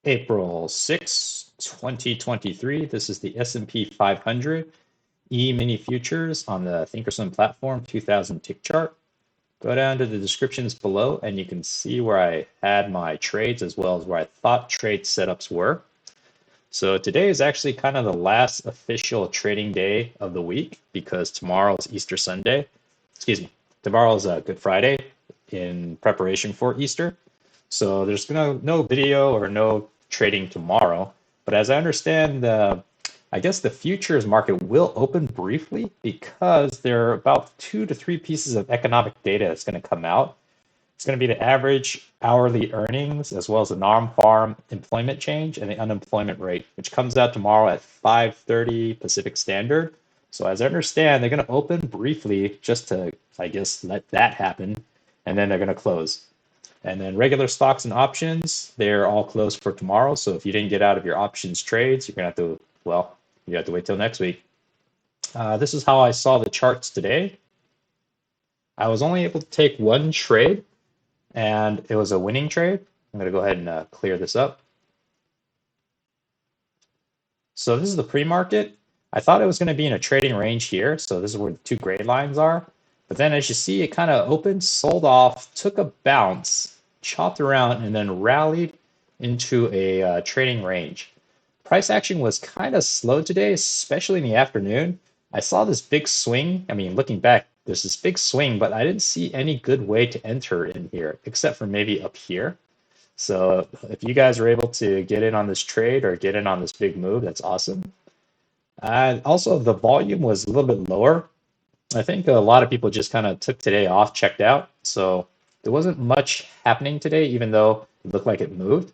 April 6, 2023. This is the S&P 500 E-mini futures on the Thinkorswim platform 2000 tick chart. Go down to the descriptions below and you can see where I had my trades as well as where I thought trade setups were. So today is actually kind of the last official trading day of the week because tomorrow is Easter Sunday. Excuse me, tomorrow is Good Friday in preparation for Easter. So there's no video or no trading tomorrow. But as I understand, I guess the futures market will open briefly because there are about 2 to 3 pieces of economic data that's going to come out. It's going to be the average hourly earnings as well as the non-farm employment change and the unemployment rate, which comes out tomorrow at 5:30 Pacific Standard. So as I understand, they're going to open briefly just to, I guess, let that happen, and then they're going to close. And then regular stocks and options, they're all closed for tomorrow. So if you didn't get out of your options trades, you're going to have to, well, you have to wait till next week. This is how I saw the charts today. I was only able to take one trade, and it was a winning trade. I'm going to go ahead and clear this up. So this is the pre-market. I thought it was going to be in a trading range here. So this is where the 2 gray lines are. But then as you see, it kind of opened, sold off, took a bounce, chopped around, and then rallied into a trading range. Price action was kind of slow today, especially in the afternoon. I saw this big swing. I mean, looking back, there's this big swing, but I didn't see any good way to enter in here, except for maybe up here. So if you guys are able to get in on this trade or get in on this big move, that's awesome. Also, the volume was a little bit lower. I think a lot of people just kind of took today off, checked out. So there wasn't much happening today, even though it looked like it moved.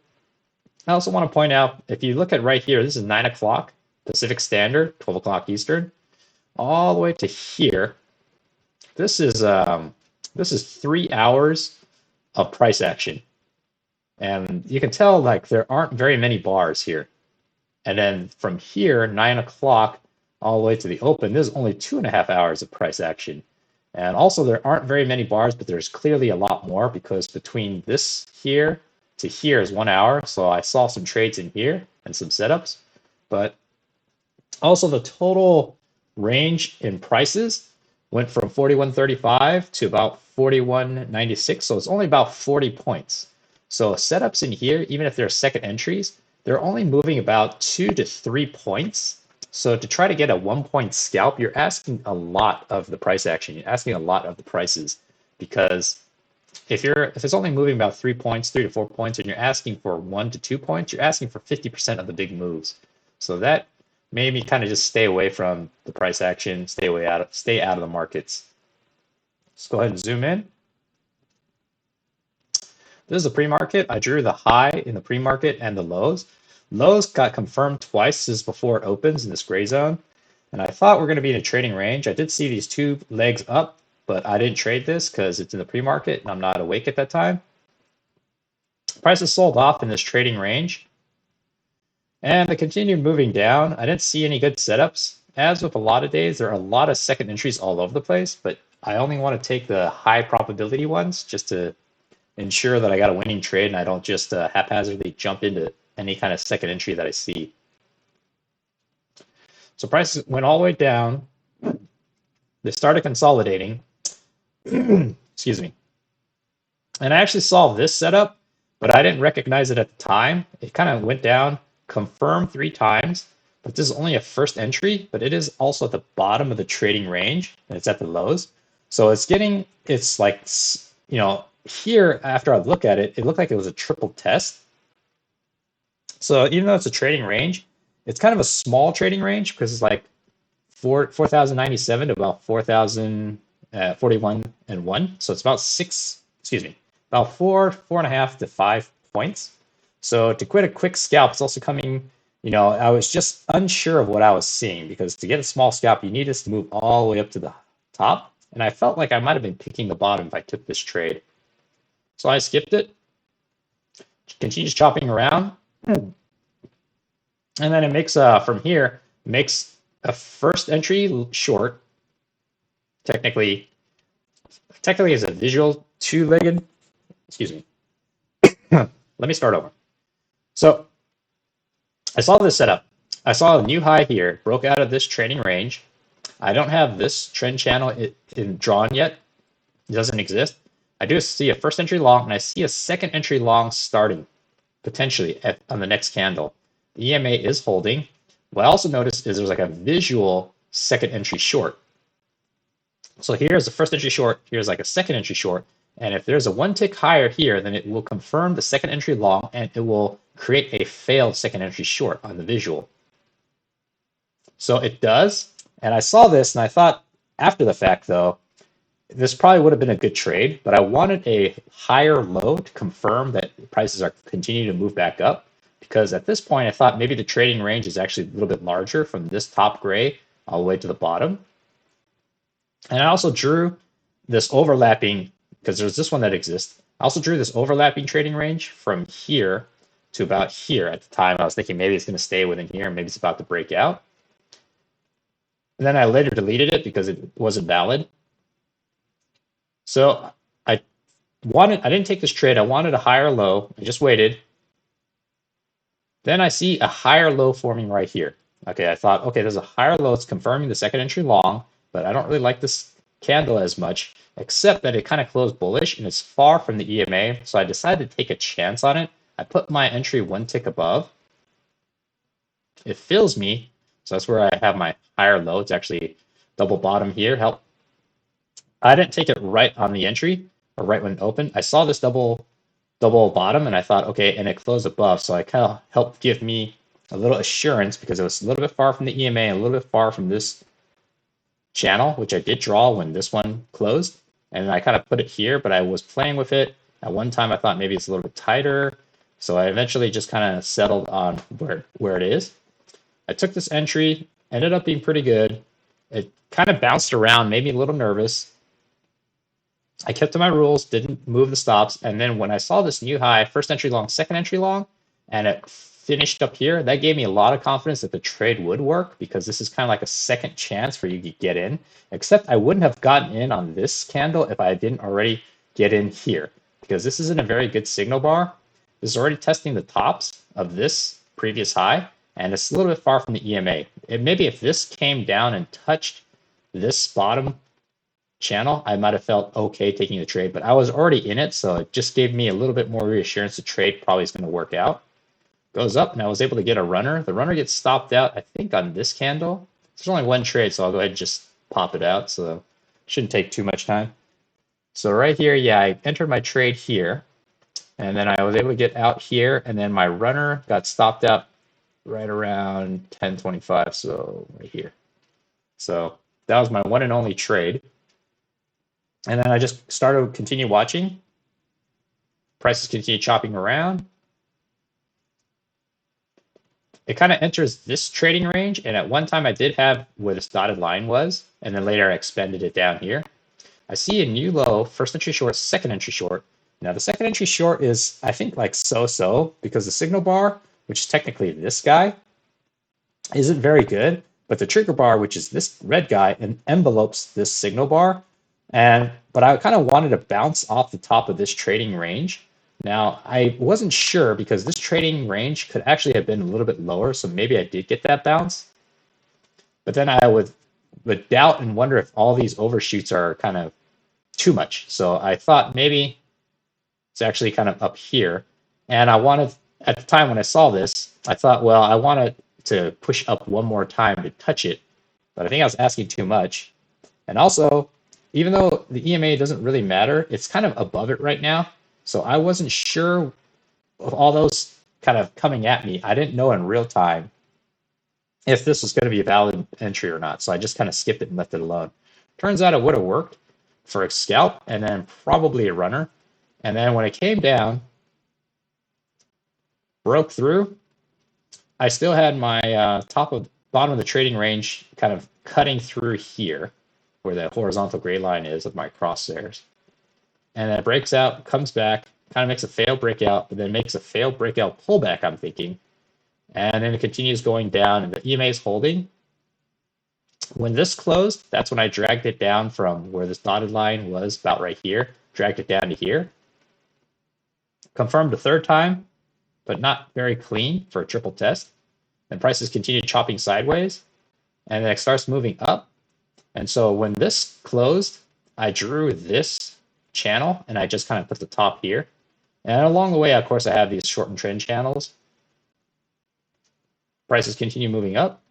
I also want to point out, if you look at right here, this is 9 o'clock Pacific Standard, 12 o'clock Eastern, all the way to here. This is 3 hours of price action. And you can tell like there aren't very many bars here. And then from here, 9 o'clock all the way to the open, there's only 2.5 hours of price action. And also there aren't very many bars, but there's clearly a lot more because between this here to here is 1 hour. So I saw some trades in here and some setups. But also the total range in prices went from 41.35 to about 41.96. So it's only about 40 points. So setups in here, even if they're second entries, they're only moving about 2 to 3 points. So to try to get a 1-point scalp, you're asking a lot of the price action. You're asking a lot of the prices because if it's only moving about 3 points, 3 to 4 points, and you're asking for 1 to 2 points, you're asking for 50% of the big moves. So that made me kind of just stay away from the price action, stay out of the markets. Let's go ahead and zoom in. This is the pre-market. I drew the high in the pre-market and the lows. Lows got confirmed twice. This is before it opens in this gray zone. And I thought we're going to be in a trading range. I did see these 2 legs up, but I didn't trade this because it's in the pre-market and I'm not awake at that time. Prices sold off in this trading range. And I continued moving down. I didn't see any good setups. As with a lot of days, there are a lot of second entries all over the place, but I only want to take the high probability ones just to ensure that I got a winning trade and I don't just haphazardly jump into any kind of second entry that I see. So prices went all the way down. They started consolidating. Excuse me. And I actually saw this setup, but I didn't recognize it at the time. It kind of went down, confirmed 3 times, but this is only a first entry, but it is also at the bottom of the trading range and it's at the lows. So it's like, you know, here, after I look at it, it looked like it was a triple test. So even though it's a trading range, it's kind of a small trading range because it's like 4,097 to about 4,041 and 1. So it's about about 4.5 to 5 points. So to quit a quick scalp, it's also coming, you know, I was just unsure of what I was seeing because to get a small scalp, you need this to move all the way up to the top. And I felt like I might have been picking the bottom if I took this trade. So I skipped it, continues chopping around. And then it makes, from here, makes a first entry short. Technically is a visual 2-legged, excuse me. Let me start over. So I saw this setup. I saw a new high here, it broke out of this trading range. I don't have this trend channel drawn yet. It doesn't exist. I do see a first entry long and I see a second entry long starting potentially on the next candle. The EMA is holding. What I also noticed is there's like a visual second entry short. So here's the first entry short, here's like a second entry short. And if there's a one tick higher here, then it will confirm the second entry long and it will create a failed second entry short on the visual. So it does. And I saw this and I thought after the fact though, this probably would have been a good trade, but I wanted a higher low to confirm that prices are continuing to move back up. Because at this point, I thought maybe the trading range is actually a little bit larger from this top gray all the way to the bottom. And I also drew this overlapping, because there's this one that exists. I also drew this overlapping trading range from here to about here. At the time, I was thinking maybe it's going to stay within here, maybe it's about to break out. And then I later deleted it because it wasn't valid. So I didn't take this trade. I wanted a higher low. I just waited. Then I see a higher low forming right here. Okay, I thought, okay, there's a higher low. It's confirming the second entry long, but I don't really like this candle as much, except that it kind of closed bullish and it's far from the EMA. So I decided to take a chance on it. I put my entry one tick above. It fills me. So that's where I have my higher low. It's actually double bottom here. I didn't take it right on the entry or right when it opened. I saw this double bottom and I thought, okay, and it closed above. So it kind of helped give me a little assurance because it was a little bit far from the EMA, and a little bit far from this channel, which I did draw when this one closed. And I kind of put it here, but I was playing with it. At one time, I thought maybe it's a little bit tighter. So I eventually just kind of settled on where it is. I took this entry, ended up being pretty good. It kind of bounced around, made me a little nervous. I kept to my rules, didn't move the stops. And then when I saw this new high, first entry long, second entry long, and it finished up here, that gave me a lot of confidence that the trade would work, because this is kind of like a second chance for you to get in. Except I wouldn't have gotten in on this candle if I didn't already get in here, because this isn't a very good signal bar. This is already testing the tops of this previous high, and it's a little bit far from the EMA. Maybe if this came down and touched this bottom channel, I might have felt okay taking the trade, but I was already in it, so it just gave me a little bit more reassurance the trade probably is going to work out. Goes up, and I was able to get a runner. The runner gets stopped out, I think, on this candle. There's only one trade, so I'll go ahead and just pop it out, so it shouldn't take too much time. So right here, yeah, I entered my trade here, and then I was able to get out here, and then my runner got stopped out right around 10:25, so right here. So that was my one and only trade. And then I just started to continue watching. Prices continue chopping around. It kind of enters this trading range. And at one time I did have where this dotted line was. And then later I expanded it down here. I see a new low, first entry short, second entry short. Now the second entry short is, I think, like so-so, because the signal bar, which is technically this guy, isn't very good. But the trigger bar, which is this red guy, envelopes this signal bar. But I kind of wanted to bounce off the top of this trading range. Now, I wasn't sure because this trading range could actually have been a little bit lower, so maybe I did get that bounce. But then I would doubt and wonder if all these overshoots are kind of too much. So I thought maybe it's actually kind of up here. And I wanted, at the time when I saw this, I thought, well, I wanted to push up one more time to touch it. But I think I was asking too much. And also, even though the EMA doesn't really matter, it's kind of above it right now. So I wasn't sure of all those kind of coming at me. I didn't know in real time if this was going to be a valid entry or not. So I just kind of skipped it and left it alone. Turns out it would have worked for a scalp and then probably a runner. And then when it came down, broke through, I still had my bottom of the trading range kind of cutting through here, where the horizontal gray line is of my crosshairs. And then it breaks out, comes back, kind of makes a failed breakout, but then makes a failed breakout pullback, I'm thinking. And then it continues going down, and the EMA is holding. When this closed, that's when I dragged it down from where this dotted line was, about right here, dragged it down to here. Confirmed a third time, but not very clean for a triple test. and prices continue chopping sideways, and then it starts moving up. And so when this closed, I drew this channel and I just kind of put the top here. And along the way, of course, I have these shortened trend channels. Prices continue moving up,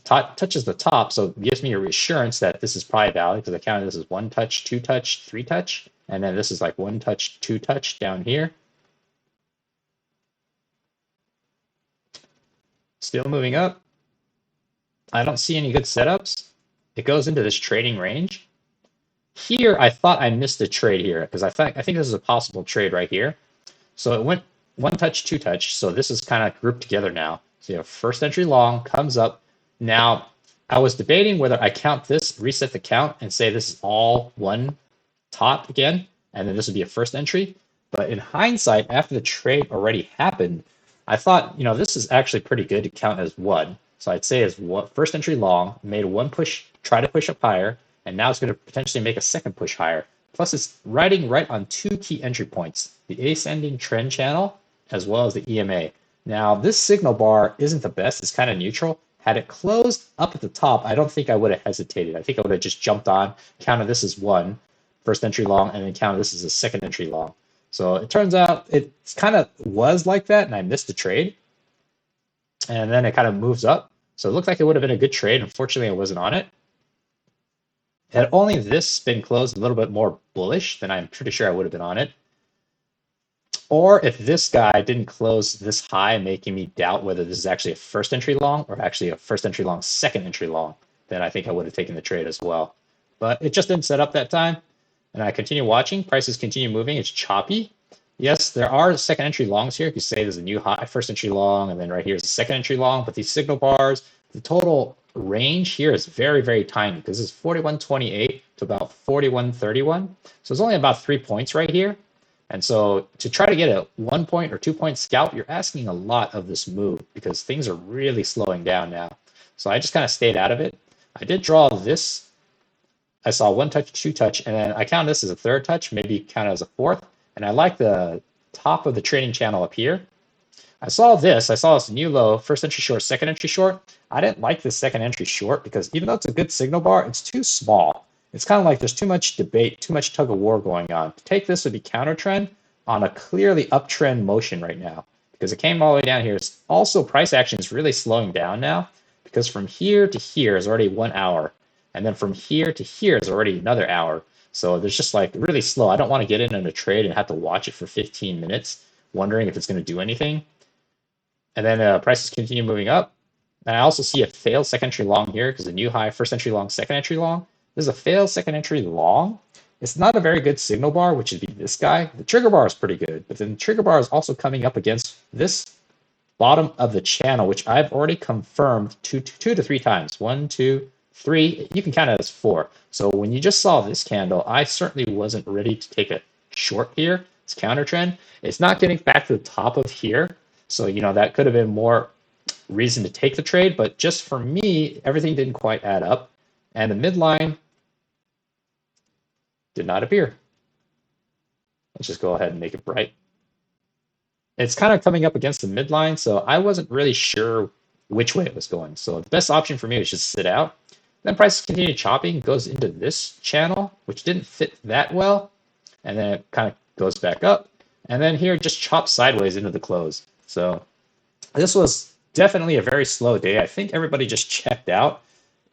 touches the top, so it gives me a reassurance that this is probably valid because I counted this as 1 touch, 2 touch, 3 touch, and then this is like 1 touch, 2 touch down here. Still moving up. I don't see any good setups. It goes into this trading range. Here, I thought I missed a trade here because I think this is a possible trade right here. So it went 1 touch, 2 touch. So this is kind of grouped together now. So you have first entry long comes up. Now, I was debating whether I count this, reset the count, and say this is all one top again, and then this would be a first entry. But in hindsight, after the trade already happened, I thought, this is actually pretty good to count as one. So I'd say as first entry long, made one push, try to push up higher, and now it's going to potentially make a second push higher. Plus, it's riding right on 2 key entry points, the ascending trend channel, as well as the EMA. Now, this signal bar isn't the best. It's kind of neutral. Had it closed up at the top, I don't think I would have hesitated. I think I would have just jumped on, counted this as one, first entry long, and then counted this as a second entry long. So it turns out it kind of was like that, and I missed the trade. And then it kind of moves up. So it looked like it would have been a good trade. Unfortunately, I wasn't on it. Had only this been closed a little bit more bullish, then I'm pretty sure I would have been on it. Or if this guy didn't close this high, making me doubt whether this is actually a first entry long or actually a first entry long, second entry long, then I think I would have taken the trade as well. But it just didn't set up that time. And I continue watching. Prices continue moving. It's choppy. Yes, there are second entry longs here. If you say there's a new high, first entry long, and then right here is a second entry long. But these signal bars, the total range here is very, very tiny because this is 41.28 to about 41.31. So it's only about 3 points right here. And so to try to get a 1 point or 2 point scalp, you're asking a lot of this move because things are really slowing down now. So I just kind of stayed out of it. I did draw this. I saw 1 touch, 2 touch, and then I count this as a third touch, maybe count it as a fourth. And I like the top of the trading channel up here. I saw this new low, first entry short, second entry short. I didn't like this second entry short because even though it's a good signal bar, it's too small. It's kind of like there's too much debate, too much tug of war going on. To take this would be counter trend on a clearly uptrend motion right now because it came all the way down here. It's also, price action is really slowing down now because from here to here is already 1 hour. And then from here to here is already another hour. So there's just like really slow. I don't want to get in on a trade and have to watch it for 15 minutes, wondering if it's going to do anything. And then prices continue moving up. And I also see a failed second entry long here because a new high, first entry long, second entry long. This is a failed second entry long. It's not a very good signal bar, which would be this guy. The trigger bar is pretty good, but then the trigger bar is also coming up against this bottom of the channel, which I've already confirmed two to three times. 1, 2, 3. You can count it as 4. So when you just saw this candle, I certainly wasn't ready to take a short here. It's counter trend. It's not getting back to the top of here. So, that could have been more reason to take the trade. But just for me, everything didn't quite add up. And the midline did not appear. Let's just go ahead and make it bright. It's kind of coming up against the midline, so I wasn't really sure which way it was going. So the best option for me was just sit out. Then prices continue chopping, goes into this channel, which didn't fit that well. And then it kind of goes back up. And then here just chops sideways into the close. So this was definitely a very slow day. I think everybody just checked out.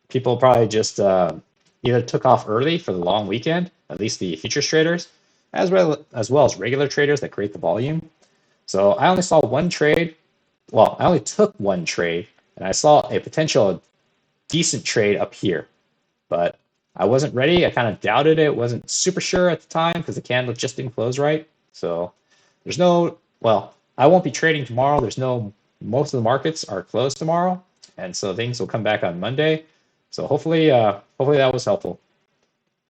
People probably just either took off early for the long weekend, at least the futures traders, as well as regular traders that create the volume. So I only saw one trade. Well, I only took one trade, and I saw a potential decent trade up here. But I wasn't ready. I kind of doubted it. Wasn't super sure at the time because the candle just didn't close right. So there's I won't be trading tomorrow. Most of the markets are closed tomorrow. And so things will come back on Monday. So hopefully that was helpful.